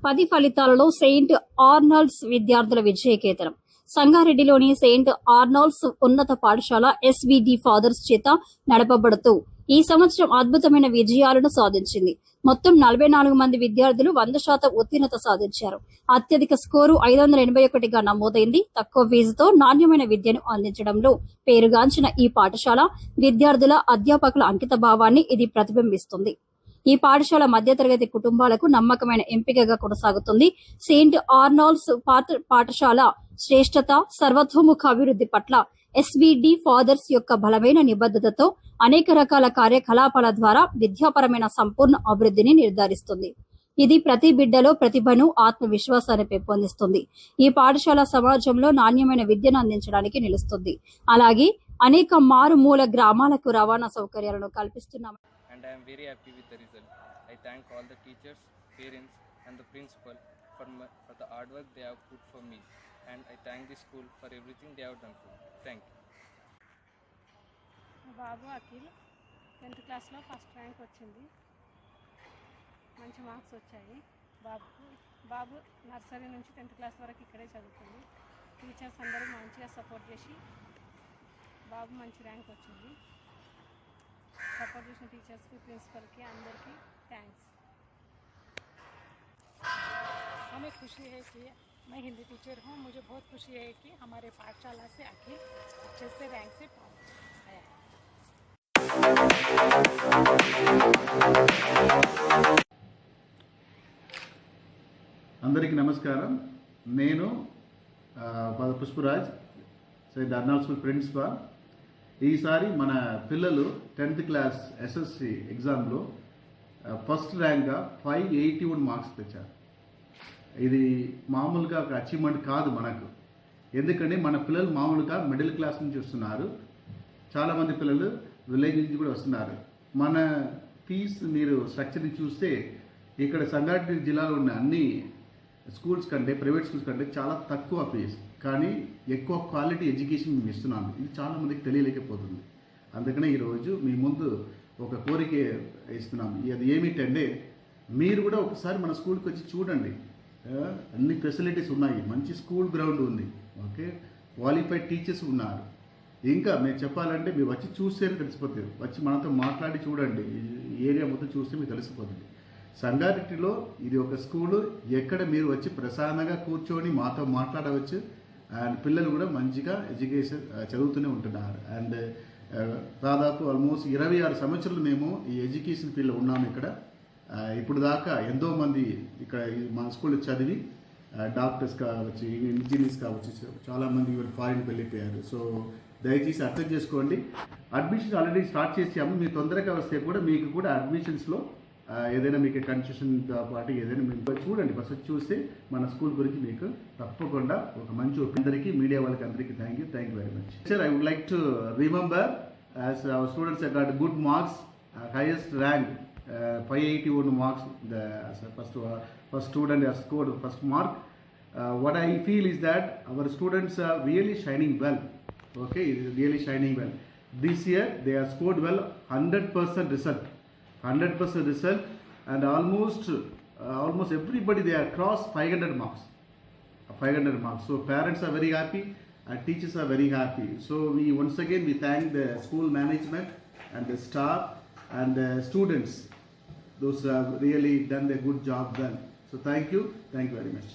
10 ఫలితాలలో సెయింట్ ఆర్నాల్డ్స్ విద్యార్థుల విజయకేతనం. సంగారెడ్డిలోని సెయింట్ ఆర్నాల్డ్స్ ఉన్నత పాఠశాల ఎస్విడి ఫాదర్స్ చేత నడపబడుతూ ఈ సంవత్సరం అద్భుతమైన విజయాలను సాధించింది. మొత్తం 44 మంది విద్యార్థులు 100% ఉత్తీర్ణత సాధించారు. అత్యధిక స్కోరు 581గా నమోదైంది. తక్కువ ఫీజుతో నాణ్యమైన విద్యను అందించడంలో పేరుగాంచిన ఈ పాఠశాల విద్యార్థుల, అధ్యాపకుల అంకిత భావాన్ని ఇది ప్రతిబింబిస్తుంది. ఈ పాఠశాల మధ్యతరగతి కుటుంబాలకు నమ్మకమైన ఎంపికగా కొనసాగుతుంది. సెయింట్ ఆర్నాల్డ్స్ పాఠశాల శ్రేష్టత, సర్వతోముఖ అభివృద్ధి పట్ల ఎస్విడి ఫాదర్స్ యొక్క బలమైన నిబద్ధతతో అనేక రకాల కార్యకలాపాల ద్వారా విద్యాపరమైన సంపూర్ణ అభివృద్ధిని నిర్ధారిస్తుంది. ఇది ప్రతి బిడ్డలో ప్రతిభను, ఆత్మవిశ్వాసాన్ని పెంపొందిస్తుంది. ఈ పాఠశాల సమాజంలో నాణ్యమైన విద్యను అందించడానికి నిలుస్తుంది. అలాగే అనేక మారుమూల గ్రామాలకు రవాణా సౌకర్యాలను కల్పిస్తున్నాం. And I am very happy with the result. I thank all the teachers, parents and the principal for the hard work they have put for me, and I thank the school for everything they have done for me. Thank you. Babu Akhil 10th క్లాస్లో first rank వచ్చింది. మంచి marks వచ్చాయి. బాబు nursery నుంచి 10th class వరకు ఇక్కడే చదువుతుంది. Teachers అందరూ మంచిగా సపోర్ట్ చేసి బాబు మంచి ర్యాంక్ వచ్చింది. सपोर्ट చేసిన టీచర్స్కి, ప్రిన్సిపల్కి అందరికీ థ్యాంక్స్. हमें खुशी है कि मैं हिंदी टीचर हूँ. मुझे बहुत खुशी है कि हमारे पाठशाला से अखिल अच्छे से रैंक से आया है. అందరికీ నమస్కారం. నేను పుష్పరాజ్, సెయింట్ ఆర్నాల్డ్స్ స్కూల్ ప్రిన్సిపాల్. ఈసారి మన పిల్లలు 10th క్లాస్ ఎస్ఎస్సి ఎగ్జామ్లో ఫస్ట్ ర్యాంక్గా 581 మార్క్స్ తెచ్చారు. ఇది మామూలుగా ఒక అచీవ్మెంట్ కాదు మనకు. ఎందుకంటే మన పిల్లలు మామూలుగా మిడిల్ క్లాస్ నుంచి వస్తున్నారు. చాలామంది పిల్లలు విలేజ్ నుంచి కూడా వస్తున్నారు. మన ఫీజు మీరు స్ట్రక్చర్ని చూస్తే ఇక్కడ సంగారెడ్డి జిల్లాలో ఉన్న అన్ని స్కూల్స్ కంటే, ప్రైవేట్ స్కూల్స్ కంటే చాలా తక్కువ ఫీజు, కానీ ఎక్కువ క్వాలిటీ ఎడ్యుకేషన్ మేము ఇస్తున్నాము. ఇది చాలామందికి తెలియలేకపోతుంది. అందుకనే ఈరోజు మీ ముందు ఒక కోరిక ఇస్తున్నాము. అది ఏమిటంటే మీరు కూడా ఒకసారి మన స్కూల్కి వచ్చి చూడండి. అన్ని ఫెసిలిటీస్ ఉన్నాయి, మంచి స్కూల్ గ్రౌండ్ ఉంది, ఓకే, క్వాలిఫైడ్ టీచర్స్ ఉన్నారు. ఇంకా మేము చెప్పాలంటే మీరు వచ్చి చూస్తేనే తెలిసిపోతుంది. వచ్చి మనతో మాట్లాడి చూడండి. ఈ ఏరియా మొత్తం చూస్తే మీకు తెలిసిపోతుంది. సంగారెడ్డిలో ఇది ఒక స్కూలు, ఎక్కడ మీరు వచ్చి ప్రశాంతంగా కూర్చొని మాతో మాట్లాడవచ్చు. అండ్ పిల్లలు కూడా మంచిగా ఎడ్యుకేషన్ చదువుతూనే ఉంటున్నారు. అండ్ దాదాపు ఆల్మోస్ట్ 26 సంవత్సరాలు మేము ఈ ఎడ్యుకేషన్ ఫీల్డ్లో ఉన్నాము ఇక్కడ. ఇప్పుడు దాకా ఎంతోమంది ఇక్కడ మన స్కూల్లో చదివి డాక్టర్స్ కావచ్చు, ఇంజనీర్స్ కావచ్చు, చాలామంది ఇవాళ ఫారిన్కి వెళ్ళిపోయారు. సో దయచేసి అర్థం చేసుకోండి. అడ్మిషన్ ఆల్రెడీ స్టార్ట్ చేసాము. మీరు తొందరగా వస్తే కూడా మీకు కూడా అడ్మిషన్స్లో ఏదైనా మీకు కన్సెషన్తో పాటు ఏదైనా మీకు చూడండి. ఫస్ట్ చూస్తే మన స్కూల్ గురించి మీకు తప్పకుండా ఒక మంచి అందరికీ, మీడియా వాళ్ళకి అందరికీ thank you very much. Sir, I would like to remember as our students have got good marks, highest rank, 581 marks. The first student has scored first mark. What I feel is that our students are really shining well. Okay, really shining well. This year they have scored well, 100% result. And almost everybody they are crossed 500 marks. So parents are very happy and teachers are very happy. So we once again thank the school management and the staff and the students. Those have really done a good job well. So thank you very much.